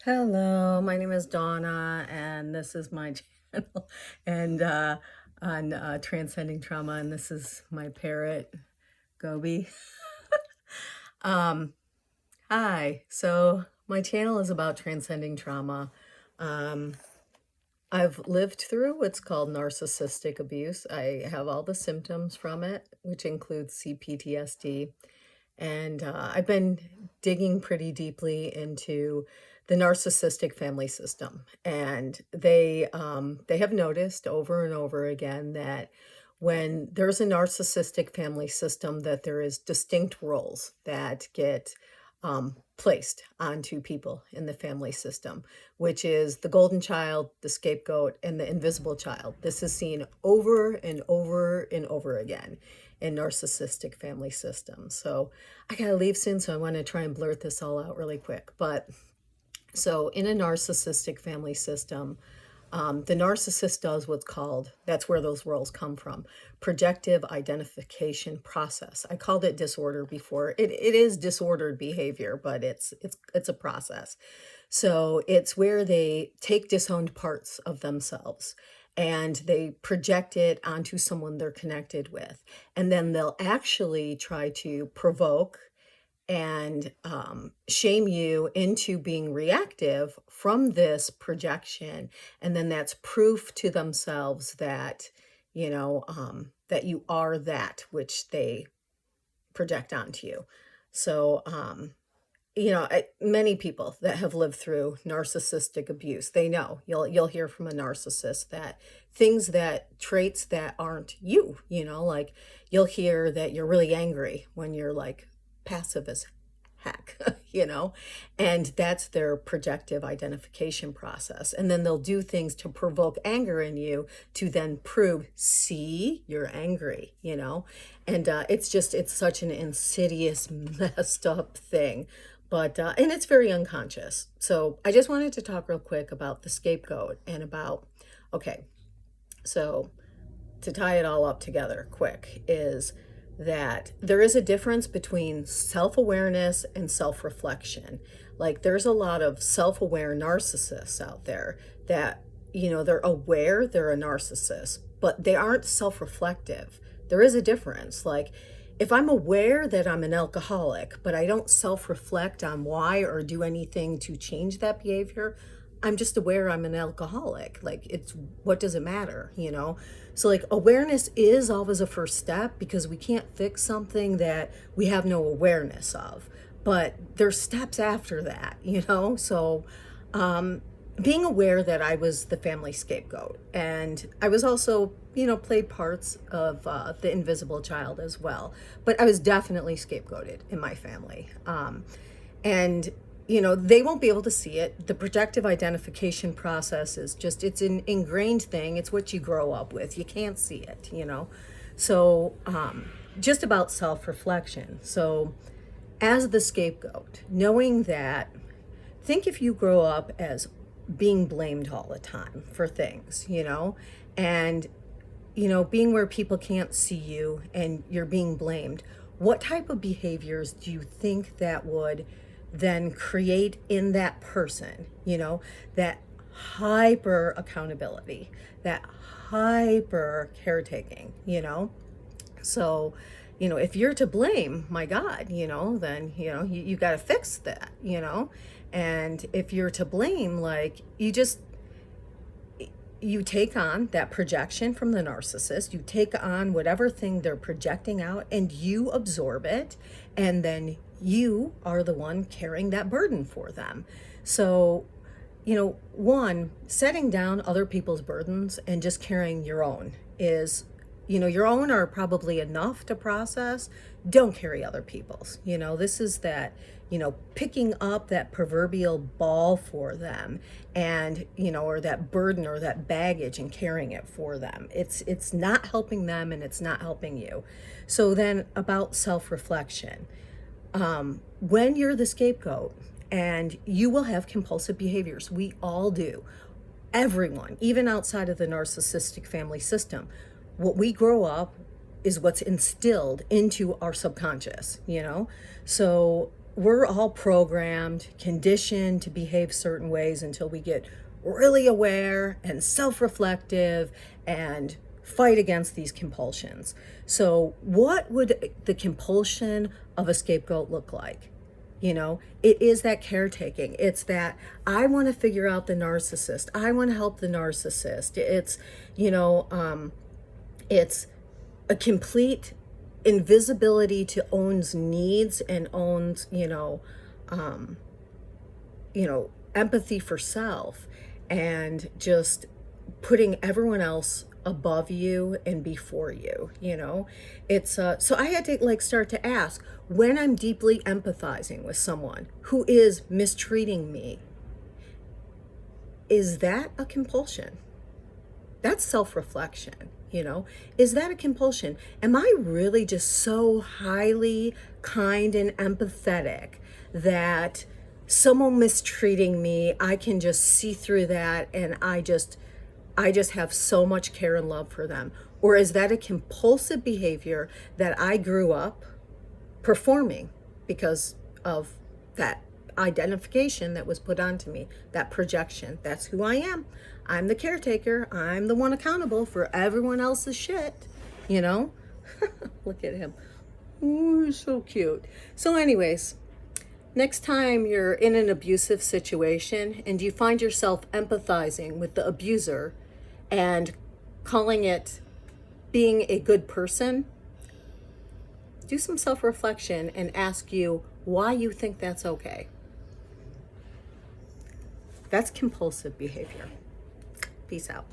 Hello, my name is Donna, and this is my channel and on transcending trauma, and this is my parrot, Gobi. Um, Hi. So my channel is about transcending trauma. Um, I've lived through what's called narcissistic abuse. I have all the symptoms from it, which includes CPTSD. And I've been digging pretty deeply into the narcissistic family system. And they have noticed over and over again that when there's a narcissistic family system, that there is distinct roles that get placed onto people in the family system, which is the golden child, the scapegoat, and the invisible child. This is seen over and over and over again in narcissistic family systems. So I gotta leave soon, so I want to try and blurt this all out really quick. But so in a narcissistic family system, the narcissist does what's called, that's where those roles come from, projective identification process. I called it disorder before. It is disordered behavior, but it's a process. So it's where they take disowned parts of themselves and they project it onto someone they're connected with. And then they'll actually try to provoke and shame you into being reactive from this projection. And then that's proof to themselves that, that you are that which they project onto you. So, many people that have lived through narcissistic abuse, they know you'll hear from a narcissist that traits that aren't you, like you'll hear that you're really angry when you're like passive as heck, and that's their projective identification process. And then they'll do things to provoke anger in you to then prove, see, you're angry, and it's such an insidious, messed up thing. But and it's very unconscious. So I just wanted to talk real quick about the scapegoat and about, okay, so to tie it all up together quick is that there is a difference between self-awareness and self-reflection. Like there's a lot of self-aware narcissists out there that, they're aware they're a narcissist, but they aren't self-reflective. There is a difference. Like if I'm aware that I'm an alcoholic, but I don't self-reflect on why or do anything to change that behavior, I'm just aware I'm an alcoholic. Like what does it matter, So like awareness is always a first step because we can't fix something that we have no awareness of. But there's steps after that, So being aware that I was the family scapegoat, and I was also, played parts of the invisible child as well, but I was definitely scapegoated in my family. And they won't be able to see it. The projective identification process is it's an ingrained thing. It's what you grow up with. You can't see it, So just about self-reflection. So as the scapegoat, knowing that, think if you grow up as being blamed all the time for things, and, being where people can't see you and you're being blamed, what type of behaviors do you think that would then create in that person, that hyper accountability, that hyper caretaking, So, if you're to blame, my God, then, you got to fix that, And if you're to blame, like you take on that projection from the narcissist, you take on whatever thing they're projecting out and you absorb it. And then you are the one carrying that burden for them. So, one, setting down other people's burdens and just carrying your own is, your own are probably enough to process. Don't carry other people's. This is that, picking up that proverbial ball for them and, or that burden or that baggage and carrying it for them. It's not helping them and it's not helping you. So then about self-reflection. When you're the scapegoat, and you will have compulsive behaviors, we all do. Everyone, even outside of the narcissistic family system, what we grow up is what's instilled into our subconscious, So we're all programmed, conditioned to behave certain ways until we get really aware and self-reflective and fight against these compulsions. So what would the compulsion of a scapegoat look like? You know, it is that caretaking. It's that I want to figure out the narcissist. I want to help the narcissist. It's, it's a complete invisibility to own's needs and own's, empathy for self, and just putting everyone else above you and before you. It's so I had to start to ask, when I'm deeply empathizing with someone who is mistreating me, is that a compulsion? That's self-reflection. Is that a compulsion? Am I really just so highly kind and empathetic that someone mistreating me, I can just see through that, and I just have so much care and love for them? Or is that a compulsive behavior that I grew up performing because of that identification that was put onto me, that projection? That's who I am. I'm the caretaker. I'm the one accountable for everyone else's shit. Look at him. Ooh, he's so cute. So anyways, next time you're in an abusive situation and you find yourself empathizing with the abuser and calling it being a good person, do some self-reflection and ask you why you think that's okay. That's compulsive behavior. Peace out.